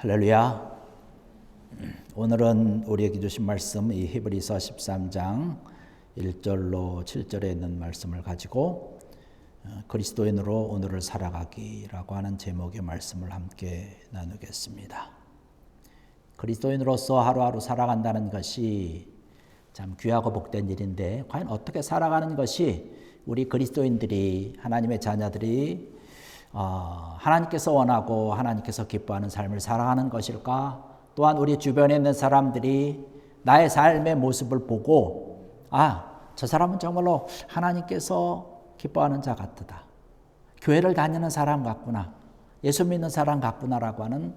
할렐루야. 오늘은 우리에게 주신 말씀 이 히브리서 13장 1절로 7절에 있는 말씀을 가지고 그리스도인으로 오늘을 살아가기라고 하는 제목의 말씀을 함께 나누겠습니다. 그리스도인으로서 하루하루 살아간다는 것이 참 귀하고 복된 일인데 과연 어떻게 살아가는 것이 우리 그리스도인들이 하나님의 자녀들이 하나님께서 원하고 하나님께서 기뻐하는 삶을 살아가는 것일까? 또한 우리 주변에 있는 사람들이 나의 삶의 모습을 보고 저 사람은 정말로 하나님께서 기뻐하는 자 같다. 교회를 다니는 사람 같구나. 예수 믿는 사람 같구나라고 하는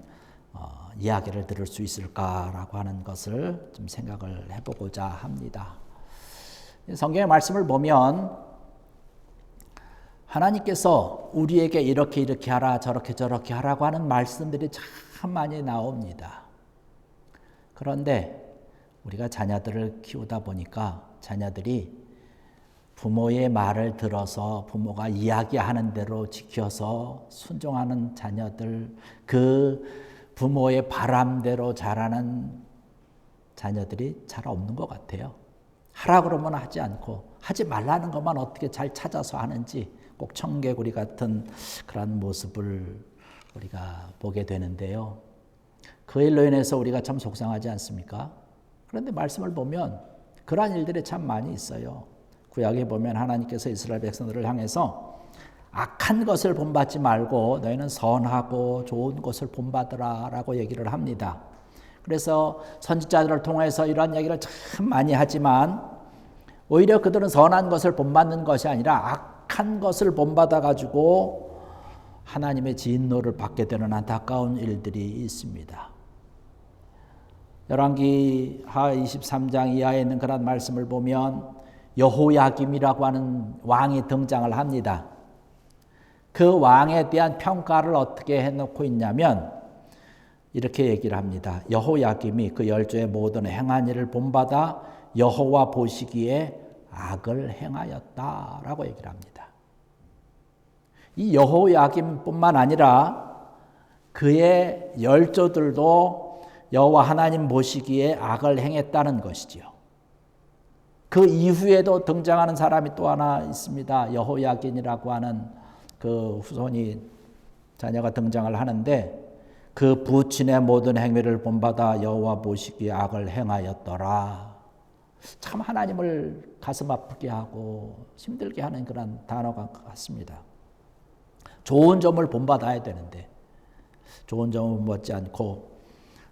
이야기를 들을 수 있을까라고 하는 것을 좀 생각을 해보고자 합니다. 성경의 말씀을 보면 하나님께서 우리에게 이렇게 하라 저렇게 하라고 하는 말씀들이 참 많이 나옵니다. 그런데 우리가 자녀들을 키우다 보니까 자녀들이 부모의 말을 들어서 부모가 이야기하는 대로 지켜서 순종하는 자녀들, 그 부모의 바람대로 자라는 자녀들이 잘 없는 것 같아요. 하라 그러면 하지 않고 하지 말라는 것만 어떻게 잘 찾아서 하는지 꼭 청개구리 같은 그런 모습을 우리가 보게 되는데요. 그 일로 인해서 우리가 참 속상하지 않습니까? 그런데 말씀을 보면 그러한 일들이 참 많이 있어요. 구약에 보면 하나님께서 이스라엘 백성들을 향해서 악한 것을 본받지 말고 너희는 선하고 좋은 것을 본받으라 라고 얘기를 합니다. 그래서 선지자들을 통해서 이런 얘기를 참 많이 하지만 오히려 그들은 선한 것을 본받는 것이 아니라 악한 것을 본받아 가지고 하나님의 진노를 받게 되는 안타까운 일들이 있습니다. 열왕기 하 23장 이하에 있는 그런 말씀을 보면 여호야김이라고 하는 왕이 등장을 합니다. 그 왕에 대한 평가를 어떻게 해놓고 있냐면 이렇게 얘기를 합니다. 여호야김이 그 열조의 모든 행한 일을 본받아 여호와 보시기에 악을 행하였다라고 얘기를 합니다. 이 여호야김뿐만 아니라 그의 열조들도 여호와 하나님 보시기에 악을 행했다는 것이지요. 그 이후에도 등장하는 사람이 또 하나 있습니다. 여호야긴이라고 하는 그 후손이 자녀가 등장을 하는데 그 부친의 모든 행위를 본받아 여호와 보시기에 악을 행하였더라. 참 하나님을 가슴 아프게 하고 힘들게 하는 그런 단어가 같습니다. 좋은 점을 본받아야 되는데 좋은 점을 본받지 않고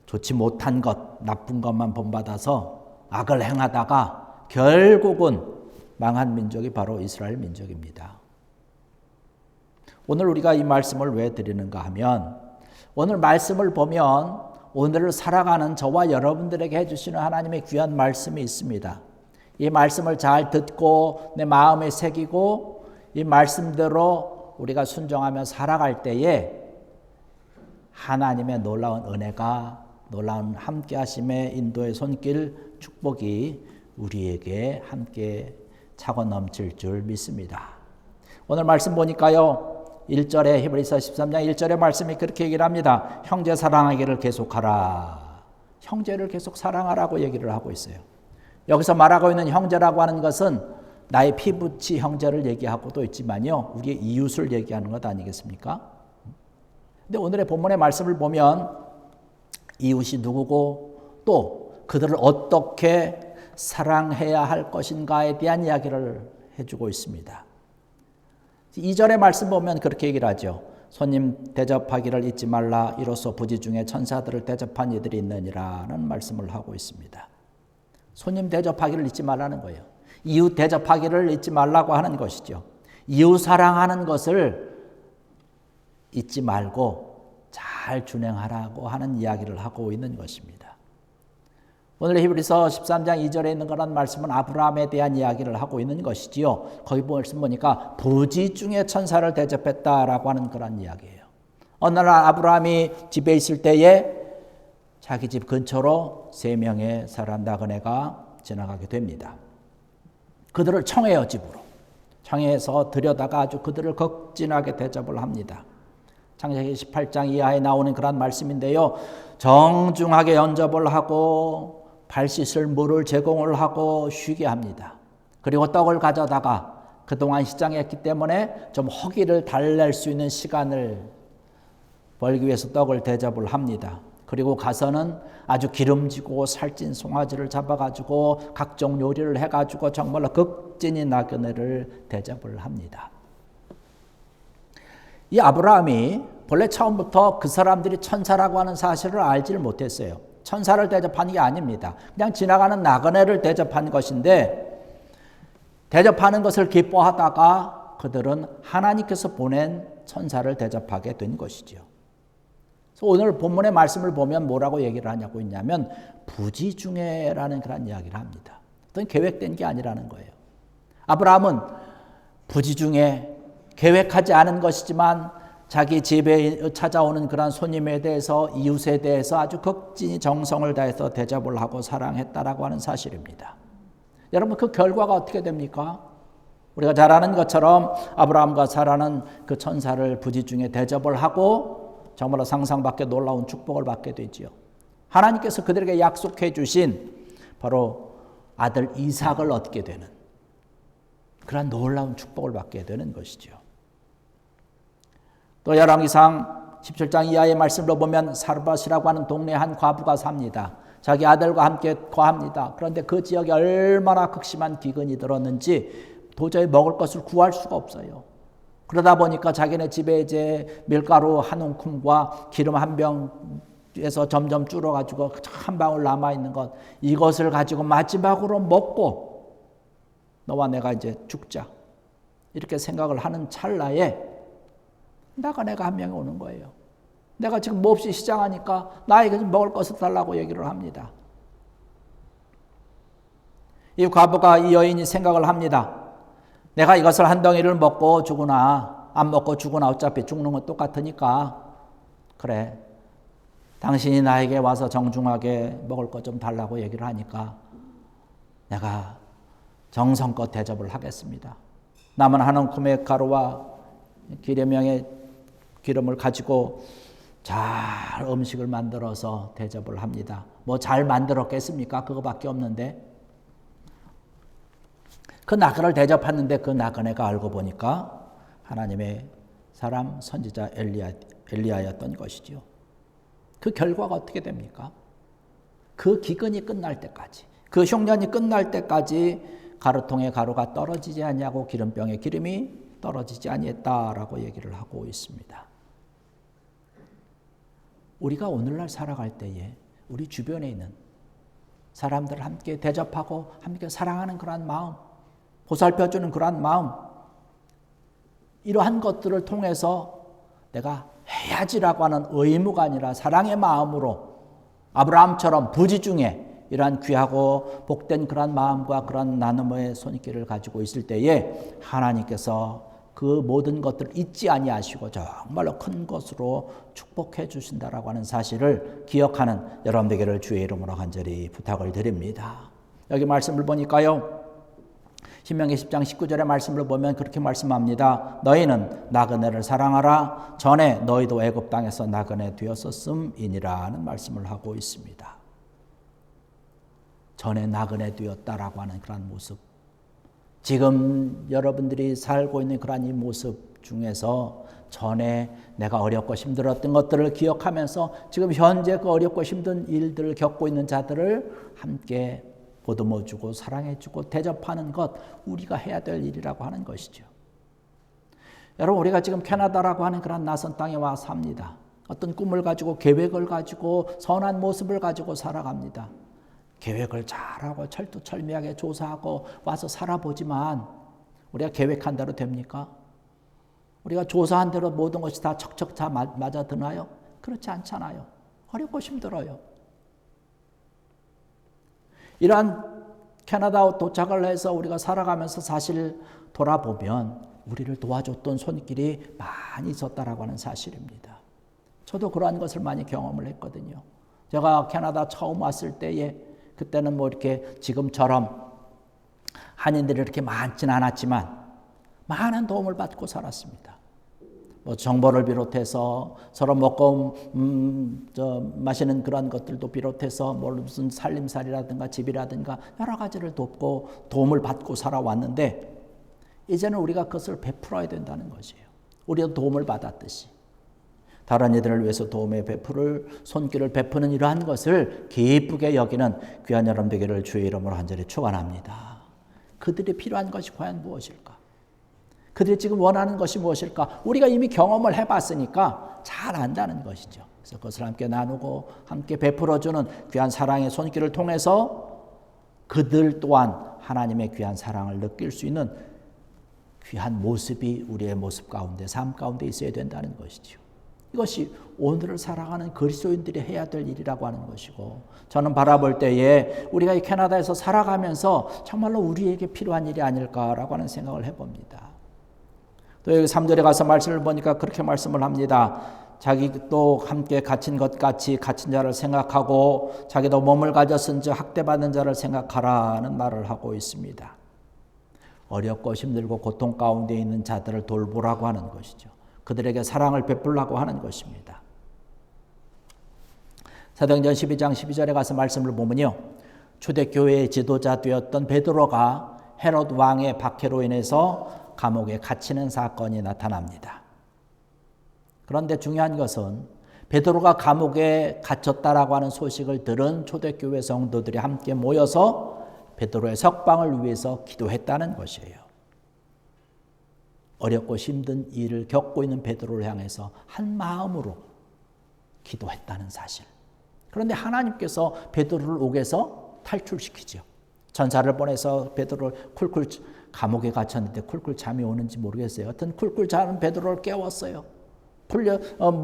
좋지 못한 것, 나쁜 것만 본받아서 악을 행하다가 결국은 망한 민족이 바로 이스라엘 민족입니다. 오늘 우리가 이 말씀을 왜 드리는가 하면 오늘 말씀을 보면 오늘을 살아가는 저와 여러분들에게 해주시는 하나님의 귀한 말씀이 있습니다. 이 말씀을 잘 듣고 내 마음에 새기고 이 말씀대로 우리가 순종하며 살아갈 때에 하나님의 놀라운 은혜가 놀라운 함께 하심의 인도의 손길 축복이 우리에게 함께 차고 넘칠 줄 믿습니다. 오늘 말씀 보니까요. 1절에 히브리서 13장 1절의 말씀이 그렇게 얘기를 합니다. 형제 사랑하기를 계속하라. 형제를 계속 사랑하라고 얘기를 하고 있어요. 여기서 말하고 있는 형제라고 하는 것은 나의 피부치 형제를 얘기하고도 있지만요. 우리의 이웃을 얘기하는 것 아니겠습니까? 근데 오늘의 본문의 말씀을 보면 이웃이 누구고 또 그들을 어떻게 사랑해야 할 것인가에 대한 이야기를 해주고 있습니다. 2절의 말씀 보면 그렇게 얘기를 하죠. 손님 대접하기를 잊지 말라. 이로써 부지 중에 천사들을 대접한 이들이 있느니라는 말씀을 하고 있습니다. 손님 대접하기를 잊지 말라는 거예요. 이웃 대접하기를 잊지 말라고 하는 것이죠. 이웃 사랑하는 것을 잊지 말고 잘 준행하라고 하는 이야기를 하고 있는 것입니다. 오늘 히브리서 13장 2절에 있는 그런 말씀은 아브라함에 대한 이야기를 하고 있는 것이지요. 거기 말씀 보니까 부지 중에 천사를 대접했다라고 하는 그런 이야기예요. 어느 날 아브라함이 집에 있을 때에 자기 집 근처로 3명의 사람 나그네가 지나가게 됩니다. 그들을 청해요 집으로. 청해서 들여다가 아주 그들을 극진하게 대접을 합니다. 창세기 18장 이하에 나오는 그런 말씀인데요. 정중하게 연접을 하고 발 씻을 물을 제공을 하고 쉬게 합니다. 그리고 떡을 가져다가 그동안 시장했기 때문에 좀 허기를 달랠 수 있는 시간을 벌기 위해서 떡을 대접을 합니다. 그리고 가서는 아주 기름지고 살찐 송아지를 잡아가지고 각종 요리를 해가지고 정말로 극진히 나그네를 대접을 합니다. 이 아브라함이 본래 처음부터 그 사람들이 천사라고 하는 사실을 알지를 못했어요. 천사를 대접하는 게 아닙니다. 그냥 지나가는 나그네를 대접한 것인데 대접하는 것을 기뻐하다가 그들은 하나님께서 보낸 천사를 대접하게 된 것이죠. 그래서 오늘 본문의 말씀을 보면 뭐라고 얘기를 하냐고 있냐면 부지중에라는 그런 이야기를 합니다. 어떤 계획된 게 아니라는 거예요. 아브라함은 부지중에 계획하지 않은 것이지만 자기 집에 찾아오는 그런 손님에 대해서 이웃에 대해서 아주 극진히 정성을 다해서 대접을 하고 사랑했다라고 하는 사실입니다. 여러분 그 결과가 어떻게 됩니까? 우리가 잘 아는 것처럼 아브라함과 사라는 그 천사를 부지중에 대접을 하고 정말로 상상밖에 놀라운 축복을 받게 되지요. 하나님께서 그들에게 약속해 주신 바로 아들 이삭을 얻게 되는 그런 놀라운 축복을 받게 되는 것이죠. 또 열왕기상 17장 이하의 말씀으로 보면 사르밧이라고 하는 동네에 한 과부가 삽니다. 자기 아들과 함께 거합니다. 그런데 그 지역에 얼마나 극심한 기근이 들었는지 도저히 먹을 것을 구할 수가 없어요. 그러다 보니까 자기네 집에 이제 밀가루 한 움큼과 기름 한 병에서 점점 줄어가지고 한 방울 남아있는 것, 이것을 가지고 마지막으로 먹고 너와 내가 이제 죽자 이렇게 생각을 하는 찰나에 나그네가 한 명이 오는 거예요. 내가 지금 몹시 시장하니까 나에게 좀 먹을 것을 달라고 얘기를 합니다. 이 과부가 이 여인이 생각을 합니다. 내가 이것을 한 덩이를 먹고 죽으나 안 먹고 죽으나 어차피 죽는 건 똑같으니까 그래 당신이 나에게 와서 정중하게 먹을 것 좀 달라고 얘기를 하니까 내가 정성껏 대접을 하겠습니다. 남은 한 움큼의 가루와 기름형의 기름을 가지고 잘 음식을 만들어서 대접을 합니다. 뭐 잘 만들었겠습니까? 그거밖에 없는데 그 나그네를 대접했는데 그 나그네가 알고 보니까 하나님의 사람 선지자 엘리야였던 것이죠. 그 결과가 어떻게 됩니까? 그 기근이 끝날 때까지, 그 흉년이 끝날 때까지 가루통에 가루가 떨어지지 아니하고 기름병에 기름이 떨어지지 아니했다라고 얘기를 하고 있습니다. 우리가 오늘날 살아갈 때에 우리 주변에 있는 사람들을 함께 대접하고 함께 사랑하는 그러한 마음, 보살펴주는 그러한 마음, 이러한 것들을 통해서 내가 해야지라고 하는 의무가 아니라 사랑의 마음으로 아브라함처럼 부지중에 이러한 귀하고 복된 그러한 마음과 그러한 나눔의 손길을 가지고 있을 때에 하나님께서 그 모든 것들을 잊지 아니하시고 정말로 큰 것으로 축복해 주신다라고 하는 사실을 기억하는 여러분 되기를 주의 이름으로 간절히 부탁을 드립니다. 여기 말씀을 보니까요. 신명기 10장 19절의 말씀을 보면 그렇게 말씀합니다. 너희는 나그네를 사랑하라. 전에 너희도 애굽 땅에서 나그네 되었었음이니라 는 말씀을 하고 있습니다. 전에 나그네 되었다라고 하는 그런 모습, 지금 여러분들이 살고 있는 그런 이 모습 중에서 전에 내가 어렵고 힘들었던 것들을 기억하면서 지금 현재 그 어렵고 힘든 일들을 겪고 있는 자들을 함께 보듬어주고 사랑해주고 대접하는 것, 우리가 해야 될 일이라고 하는 것이죠. 여러분, 우리가 지금 캐나다라고 하는 그런 낯선 땅에 와 삽니다. 어떤 꿈을 가지고 계획을 가지고 선한 모습을 가지고 살아갑니다. 계획을 잘하고 철두철미하게 조사하고 와서 살아보지만 우리가 계획한 대로 됩니까? 우리가 조사한 대로 모든 것이 다 척척 다 맞아드나요? 그렇지 않잖아요. 어렵고 힘들어요. 이러한 캐나다 도착을 해서 우리가 살아가면서 사실 돌아보면 우리를 도와줬던 손길이 많이 있었다라고 하는 사실입니다. 저도 그러한 것을 많이 경험을 했거든요. 제가 캐나다 처음 왔을 때에 그때는 뭐 이렇게 지금처럼 한인들이 이렇게 많지는 않았지만 많은 도움을 받고 살았습니다. 뭐 정보를 비롯해서 서로 먹고 마시는 그런 것들도 비롯해서 무슨 살림살이라든가 집이라든가 여러 가지를 돕고 도움을 받고 살아왔는데 이제는 우리가 그것을 베풀어야 된다는 것이에요. 우리도 도움을 받았듯이 다른 이들을 위해서 도움의 손길을 베푸는 이러한 것을 기쁘게 여기는 귀한 여러분 되기를 주의 이름으로 간절히 축원합니다. 그들이 필요한 것이 과연 무엇일까? 그들이 지금 원하는 것이 무엇일까? 우리가 이미 경험을 해봤으니까 잘 안다는 것이죠. 그래서 그것을 함께 나누고 함께 베풀어주는 귀한 사랑의 손길을 통해서 그들 또한 하나님의 귀한 사랑을 느낄 수 있는 귀한 모습이 우리의 모습 가운데, 삶 가운데 있어야 된다는 것이죠. 이것이 오늘을 살아가는 그리스도인들이 해야 될 일이라고 하는 것이고, 저는 바라볼 때에 우리가 이 캐나다에서 살아가면서 정말로 우리에게 필요한 일이 아닐까라고 하는 생각을 해봅니다. 또 여기 3절에 가서 말씀을 보니까 그렇게 말씀을 합니다. 자기도 함께 갇힌 것 같이 갇힌 자를 생각하고 자기도 몸을 가졌은즉 학대받는 자를 생각하라는 말을 하고 있습니다. 어렵고 힘들고 고통 가운데 있는 자들을 돌보라고 하는 것이죠. 그들에게 사랑을 베풀라고 하는 것입니다. 사도행전 12장 12절에 가서 말씀을 보면요. 초대교회의 지도자 되었던 베드로가 헤롯 왕의 박해로 인해서 감옥에 갇히는 사건이 나타납니다. 그런데 중요한 것은 베드로가 감옥에 갇혔다라고 하는 소식을 들은 초대교회 성도들이 함께 모여서 베드로의 석방을 위해서 기도했다는 것이에요. 어렵고 힘든 일을 겪고 있는 베드로를 향해서 한 마음으로 기도했다는 사실. 그런데 하나님께서 베드로를 옥에서 탈출시키죠. 전사를 보내서 베드로를 쿨쿨 감옥에 갇혔는데 쿨쿨 잠이 오는지 모르겠어요. 하여튼 쿨쿨 자는 베드로를 깨웠어요.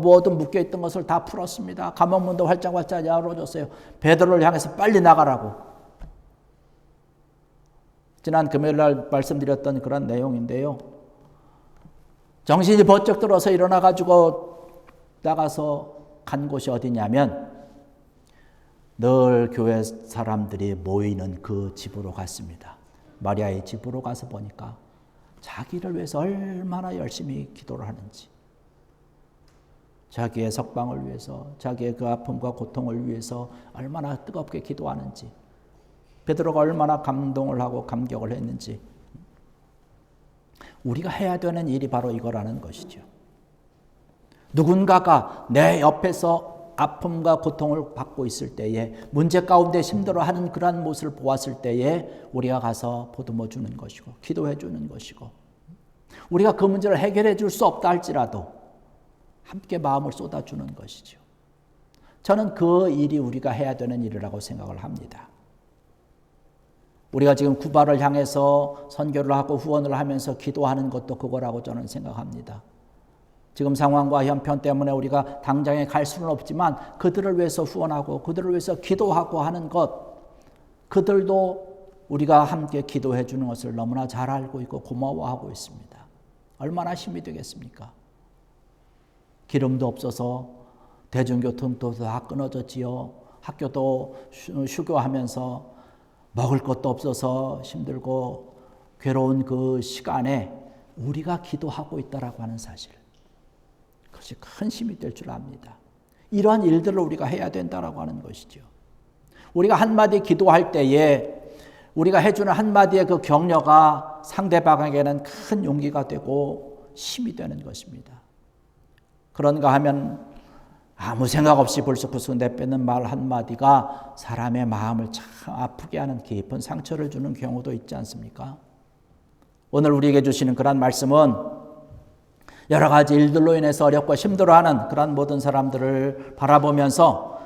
모든 묶여있던 것을 다 풀었습니다. 감옥문도 활짝활짝 열어줬어요. 베드로를 향해서 빨리 나가라고. 지난 금요일날 말씀드렸던 그런 내용인데요. 정신이 번쩍 들어서 일어나가지고 나가서 간 곳이 어디냐면 늘 교회 사람들이 모이는 그 집으로 갔습니다. 마리아의 집으로 가서 보니까 자기를 위해서 얼마나 열심히 기도를 하는지, 자기의 석방을 위해서, 자기의 그 아픔과 고통을 위해서 얼마나 뜨겁게 기도하는지, 베드로가 얼마나 감동을 하고 감격을 했는지. 우리가 해야 되는 일이 바로 이거라는 것이죠. 누군가가 내 옆에서 아픔과 고통을 받고 있을 때에, 문제 가운데 힘들어하는 그러한 모습을 보았을 때에 우리가 가서 보듬어 주는 것이고 기도해 주는 것이고, 우리가 그 문제를 해결해 줄 수 없다 할지라도 함께 마음을 쏟아주는 것이죠. 저는 그 일이 우리가 해야 되는 일이라고 생각을 합니다. 우리가 지금 쿠바를 향해서 선교를 하고 후원을 하면서 기도하는 것도 그거라고 저는 생각합니다. 지금 상황과 형편 때문에 우리가 당장에 갈 수는 없지만 그들을 위해서 후원하고 그들을 위해서 기도하고 하는 것, 그들도 우리가 함께 기도해 주는 것을 너무나 잘 알고 있고 고마워하고 있습니다. 얼마나 힘이 되겠습니까? 기름도 없어서 대중교통도 다 끊어졌지요. 학교도 휴교하면서 먹을 것도 없어서 힘들고 괴로운 그 시간에 우리가 기도하고 있다라고 하는 사실, 그것이 큰 힘이 될 줄 압니다. 이러한 일들을 우리가 해야 된다라고 하는 것이죠. 우리가 한마디 기도할 때에 우리가 해주는 한마디의 그 격려가 상대방에게는 큰 용기가 되고 힘이 되는 것입니다. 그런가 하면 아무 생각 없이 불쑥불쑥 내뱉는 말 한마디가 사람의 마음을 참 아프게 하는 깊은 상처를 주는 경우도 있지 않습니까? 오늘 우리에게 주시는 그런 말씀은 여러 가지 일들로 인해서 어렵고 힘들어하는 그런 모든 사람들을 바라보면서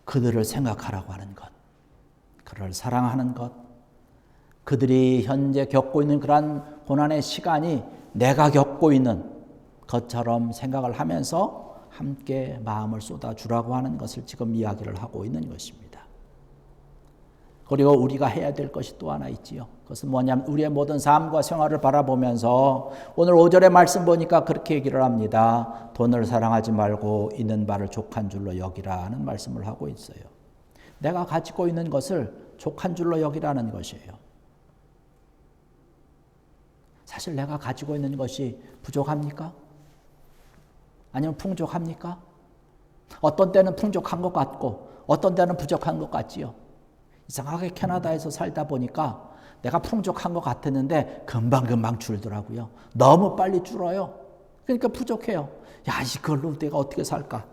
그들을 생각하라고 하는 것, 그들을 사랑하는 것, 그들이 현재 겪고 있는 그런 고난의 시간이 내가 겪고 있는 것처럼 생각을 하면서 함께 마음을 쏟아주라고 하는 것을 지금 이야기를 하고 있는 것입니다. 그리고 우리가 해야 될 것이 또 하나 있지요. 그것은 뭐냐면 우리의 모든 삶과 생활을 바라보면서 오늘 5절의 말씀 보니까 그렇게 얘기를 합니다. 돈을 사랑하지 말고 있는 바를 족한 줄로 여기라 하는 말씀을 하고 있어요. 내가 가지고 있는 것을 족한 줄로 여기라는 것이에요. 사실 내가 가지고 있는 것이 부족합니까? 아니면 풍족합니까? 어떤 때는 풍족한 것 같고 어떤 때는 부족한 것 같지요. 이상하게 캐나다에서 살다 보니까 내가 풍족한 것 같았는데 금방금방 줄더라고요. 너무 빨리 줄어요. 그러니까 부족해요. 야, 이걸로 내가 어떻게 살까?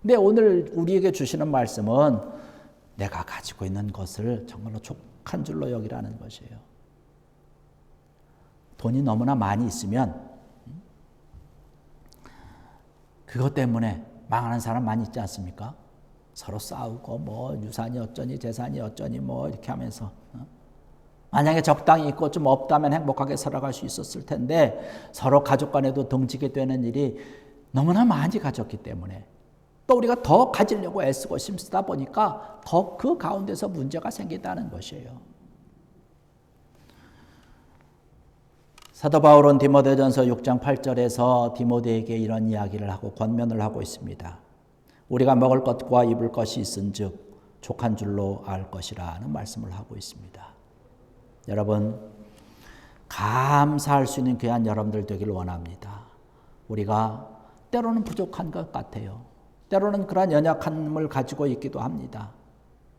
근데 오늘 우리에게 주시는 말씀은 내가 가지고 있는 것을 정말로 족한 줄로 여기라는 것이에요. 돈이 너무나 많이 있으면 그것 때문에 망하는 사람 많이 있지 않습니까? 서로 싸우고 뭐 유산이 어쩌니 재산이 어쩌니 뭐 이렇게 하면서 만약에 적당히 있고 좀 없다면 행복하게 살아갈 수 있었을 텐데 서로 가족 간에도 등지게 되는 일이 너무나 많이 가졌기 때문에 또 우리가 더 가지려고 애쓰고 힘쓰다 보니까 더 그 가운데서 문제가 생긴다는 것이에요. 사도 바울은 디모데전서 6장 8절에서 디모데에게 이런 이야기를 하고 권면을 하고 있습니다. 우리가 먹을 것과 입을 것이 있은즉 족한 줄로 알 것이라는 말씀을 하고 있습니다. 여러분, 감사할 수 있는 귀한 여러분들 되기를 원합니다. 우리가 때로는 부족한 것 같아요. 때로는 그러한 연약함을 가지고 있기도 합니다.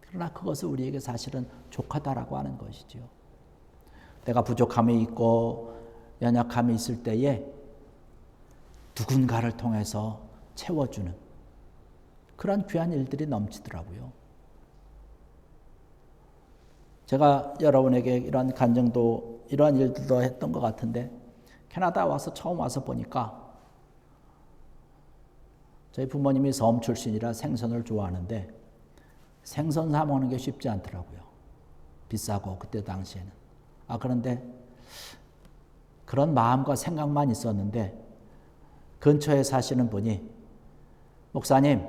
그러나 그것을 우리에게 사실은 족하다라고 하는 것이죠. 내가 부족함이 있고 연약함이 있을 때에 누군가를 통해서 채워주는 그런 귀한 일들이 넘치더라고요. 제가 여러분에게 이런 간증도 이러한 일들도 했던 것 같은데 캐나다 와서 처음 와서 보니까 저희 부모님이 섬 출신이라 생선을 좋아하는데 생선 사 먹는 게 쉽지 않더라고요. 비싸고 그때 당시에는. 그런데 그런 마음과 생각만 있었는데 근처에 사시는 분이 목사님,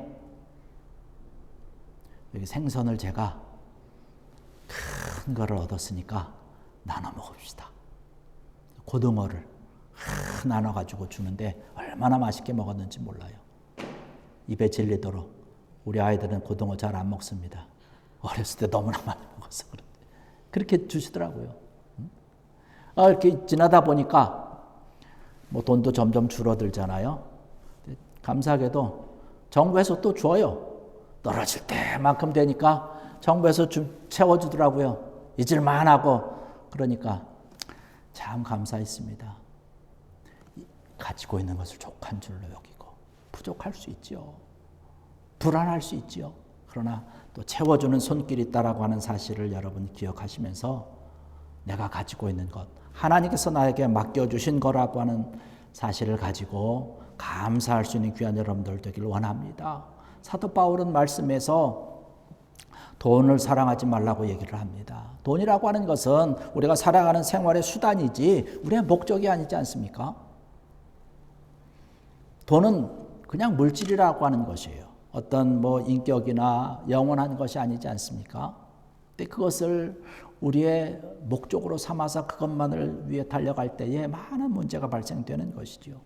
여기 생선을 제가 큰 거를 얻었으니까 나눠 먹읍시다. 고등어를 나눠가지고 주는데 얼마나 맛있게 먹었는지 몰라요. 입에 질리도록. 우리 아이들은 고등어 잘 안 먹습니다. 어렸을 때 너무나 많이 먹어서 그렇게 주시더라고요. 이렇게 지나다 보니까 뭐 돈도 점점 줄어들잖아요. 감사하게도 정부에서 또 줘요. 떨어질 때만큼 되니까 정부에서 채워주더라고요. 잊을만 하고. 그러니까 참 감사했습니다. 가지고 있는 것을 족한 줄로 여기고 부족할 수 있지요. 불안할 수 있지요. 그러나 또 채워주는 손길이 있다라고 하는 사실을 여러분 기억하시면서 내가 가지고 있는 것, 하나님께서 나에게 맡겨주신 거라고 하는 사실을 가지고 감사할 수 있는 귀한 여러분들 되기를 원합니다. 사도 바울은 말씀에서 돈을 사랑하지 말라고 얘기를 합니다. 돈이라고 하는 것은 우리가 살아가는 생활의 수단이지 우리의 목적이 아니지 않습니까? 돈은 그냥 물질이라고 하는 것이에요. 어떤 뭐 인격이나 영원한 것이 아니지 않습니까? 근데 그것을 우리의 목적으로 삼아서 그것만을 위해 달려갈 때에 많은 문제가 발생되는 것이죠.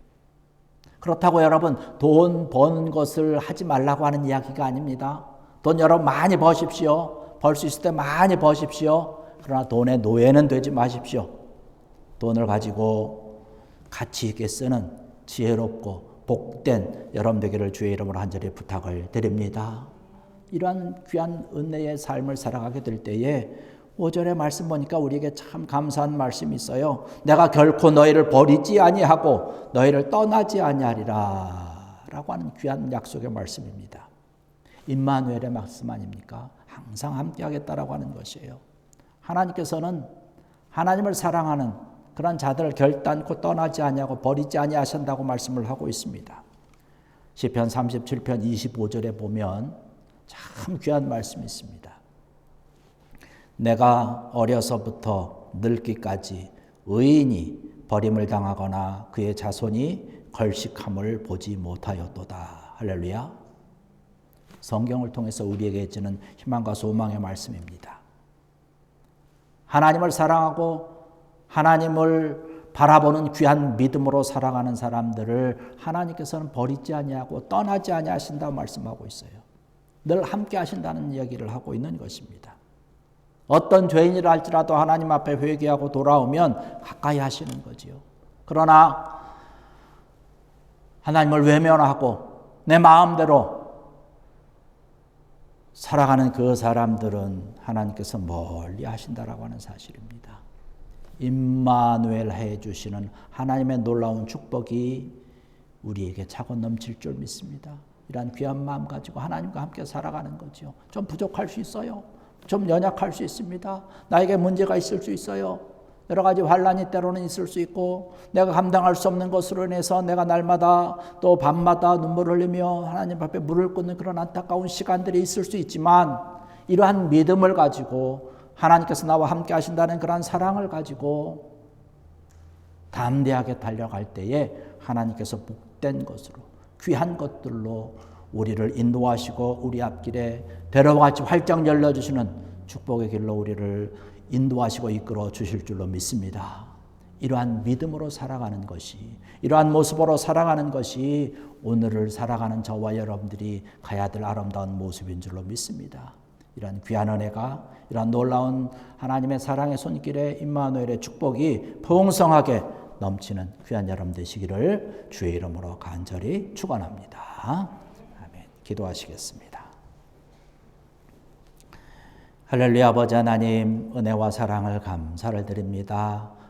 그렇다고 여러분 돈 버는 것을 하지 말라고 하는 이야기가 아닙니다. 돈 여러분 많이 버십시오. 벌 수 있을 때 많이 버십시오. 그러나 돈의 노예는 되지 마십시오. 돈을 가지고 가치 있게 쓰는 지혜롭고 복된 여러분 되기를 주의 이름으로 간절히 부탁을 드립니다. 이러한 귀한 은혜의 삶을 살아가게 될 때에 5절의 말씀 보니까 우리에게 참 감사한 말씀이 있어요. 내가 결코 너희를 버리지 아니하고 너희를 떠나지 아니하리라 라고 하는 귀한 약속의 말씀입니다. 임마누엘의 말씀 아닙니까? 항상 함께 하겠다라고 하는 것이에요. 하나님께서는 하나님을 사랑하는 그런 자들을 결단코 떠나지 아니하고 버리지 아니하신다고 말씀을 하고 있습니다. 시편 37편 25절에 보면 참 귀한 말씀이 있습니다. 내가 어려서부터 늙기까지 의인이 버림을 당하거나 그의 자손이 걸식함을 보지 못하였도다. 할렐루야. 성경을 통해서 우리에게 주는 희망과 소망의 말씀입니다. 하나님을 사랑하고 하나님을 바라보는 귀한 믿음으로 살아가는 사람들을 하나님께서는 버리지 아니하고 떠나지 아니하신다고 말씀하고 있어요. 늘 함께 하신다는 이야기를 하고 있는 것입니다. 어떤 죄인이라 할지라도 하나님 앞에 회개하고 돌아오면 가까이 하시는 거지요. 그러나 하나님을 외면하고 내 마음대로 살아가는 그 사람들은 하나님께서 멀리 하신다라고 하는 사실입니다. 임마누엘 해주시는 하나님의 놀라운 축복이 우리에게 차고 넘칠 줄 믿습니다. 이런 귀한 마음 가지고 하나님과 함께 살아가는 거죠. 좀 부족할 수 있어요. 좀 연약할 수 있습니다. 나에게 문제가 있을 수 있어요. 여러 가지 환난이 때로는 있을 수 있고 내가 감당할 수 없는 것으로 인해서 내가 날마다 또 밤마다 눈물을 흘리며 하나님 앞에 물을 꽂는 그런 안타까운 시간들이 있을 수 있지만 이러한 믿음을 가지고 하나님께서 나와 함께 하신다는 그런 사랑을 가지고 담대하게 달려갈 때에 하나님께서 복된 것으로 귀한 것들로 우리를 인도하시고 우리 앞길에 배로와 같이 활짝 열려주시는 축복의 길로 우리를 인도하시고 이끌어 주실 줄로 믿습니다. 이러한 믿음으로 살아가는 것이, 이러한 모습으로 살아가는 것이 오늘을 살아가는 저와 여러분들이 가야 될 아름다운 모습인 줄로 믿습니다. 이러한 귀한 은혜가, 이러한 놀라운 하나님의 사랑의 손길에 임마누엘의 축복이 풍성하게 넘치는 귀한 여러분 되시기를 주의 이름으로 간절히 축원합니다. 아멘. 기도하시겠습니다. 할렐루야. 아버지 하나님, 은혜와 사랑을 감사를 드립니다.